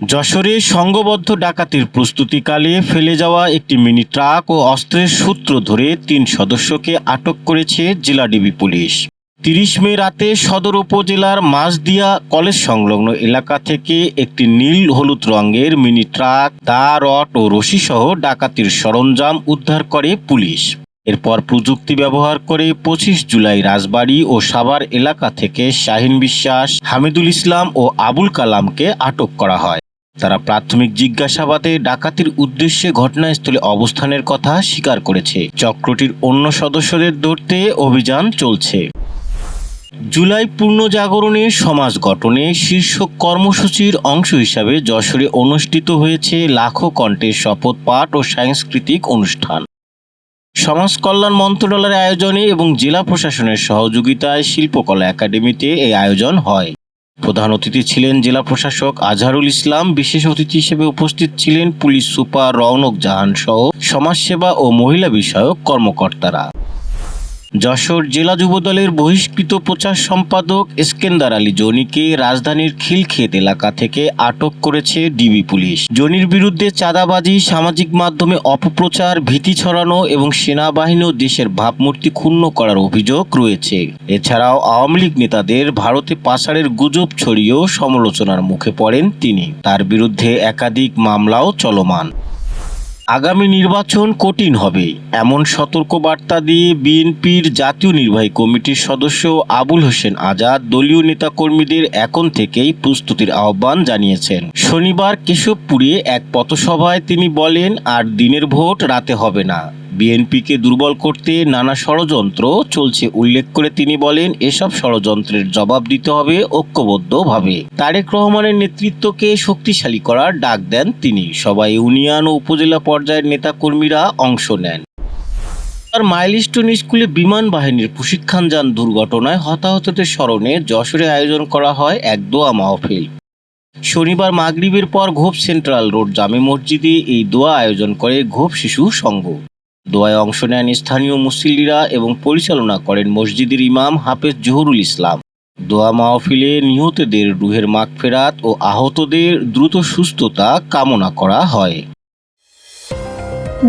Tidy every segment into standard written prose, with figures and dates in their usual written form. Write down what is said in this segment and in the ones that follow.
যশোরে সংঘবদ্ধ ডাকাতির প্রস্তুতিকালে ফেলে যাওয়া একটি মিনি ট্রাক ও অস্ত্রের সূত্র ধরে ৩ সদস্যকে আটক করেছে জেলা ডিবি পুলিশ। ৩০ মে রাতে সদর উপজেলার মাঝদিয়া কলেজ সংলগ্ন এলাকা থেকে একটি নীল হলুদ রঙের মিনি ট্রাক, দা, রড ও রশিসহ ডাকাতির সরঞ্জাম উদ্ধার করে পুলিশ। এরপর প্রযুক্তি ব্যবহার করে ২৫ জুলাই রাজবাড়ী ও সাভার এলাকা থেকে শাহিন বিশ্বাস, হামিদুল ইসলাম ও আবুল কালামকে আটক করা হয়। তারা প্রাথমিক জিজ্ঞাসাবাদে ডাকাতির উদ্দেশ্যে ঘটনাস্থলে অবস্থানের কথা স্বীকার করেছে। চক্রটির অন্য সদস্যদের ধরতে অভিযান চলছে। জুলাই পূর্ণজাগরণে সমাজ গঠনে শীর্ষক কর্মসূচির অংশ হিসাবে যশোরে অনুষ্ঠিত হয়েছে লাখো কণ্ঠের শপথ পাঠ ও সাংস্কৃতিক অনুষ্ঠান। সমাজ কল্যাণ মন্ত্রণালয়ের আয়োজনে এবং জেলা প্রশাসনের সহযোগিতায় শিল্পকলা একাডেমিতে এই আয়োজন হয়। প্রধান অতিথি ছিলেন জেলা প্রশাসক আজহারুল ইসলাম। বিশেষ অতিথি হিসেবে উপস্থিত ছিলেন পুলিশ সুপার রওনক জাহান সহ সমাজসেবা ও মহিলা বিষয়ক কর্মকর্তারা। যশোর জেলা যুবদলের বহিষ্কৃত প্রচার সম্পাদক এসকেন্দার আলী জনিকে রাজধানীর খিলক্ষেত এলাকা থেকে আটক করেছে ডিবি পুলিশ। জনির বিরুদ্ধে চাঁদাবাজি, সামাজিক মাধ্যমে অপপ্রচার, ভীতি ছড়ানো এবং সেনাবাহিনী ও দেশের ভাবমূর্তি ক্ষুণ্ণ করার অভিযোগ রয়েছে। এছাড়াও আওয়ামী লীগ নেতাদের ভারতে পাচারের গুজব ছড়িয়েও সমালোচনার মুখে পড়েন তিনি। তার বিরুদ্ধে একাধিক মামলাও চলমান। আগামী নির্বাচন কঠিন হবে এমন সতর্কবার্তা দিয়ে বিএনপির জাতীয় নির্বাহী কমিটির সদস্য আবুল হোসেন আজাদ দলীয় নেতাকর্মীদের এখন থেকেই প্রস্তুতির আহ্বান জানিয়েছেন। শনিবার কেশবপুরে এক পথসভায় তিনি বলেন, আর দিনের ভোট রাতে হবে না। বিএনপিকে দুর্বল করতে নানা ষড়যন্ত্র চলছে উল্লেখ করে তিনি বলেন, এসব ষড়যন্ত্রের জবাব দিতে হবে ঐক্যবদ্ধভাবে। তারেক রহমানের নেতৃত্বকে শক্তিশালী করার ডাক দেন তিনি। সবাই ইউনিয়ন ও উপজেলা পর্যায়ের নেতাকর্মীরা অংশ নেন। মাইলস্টোন স্কুলে বিমান বাহিনীর প্রশিক্ষণযান দুর্ঘটনায় হতাহতদের স্মরণে যশোরে আয়োজন করা হয় এক দোয়া মাহফিল। শনিবার মাগরিবের পর ঘোপ সেন্ট্রাল রোড জামে মসজিদে এই দোয়া আয়োজন করে ঘোপ শিশু সংঘ। দোয়ায় অংশ নেন স্থানীয় মুসল্লিরা এবং পরিচালনা করেন মসজিদের ইমাম হাফেজ জহুরুল ইসলাম। দোয়া মাহফিলে নিহতদের রুহের মাগফিরাত ও আহতদের দ্রুত সুস্থতা কামনা করা হয়।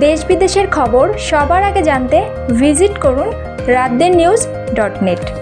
দেশ বিদেশের খবর সবার আগে জানতে ভিজিট করুন raddennews.net।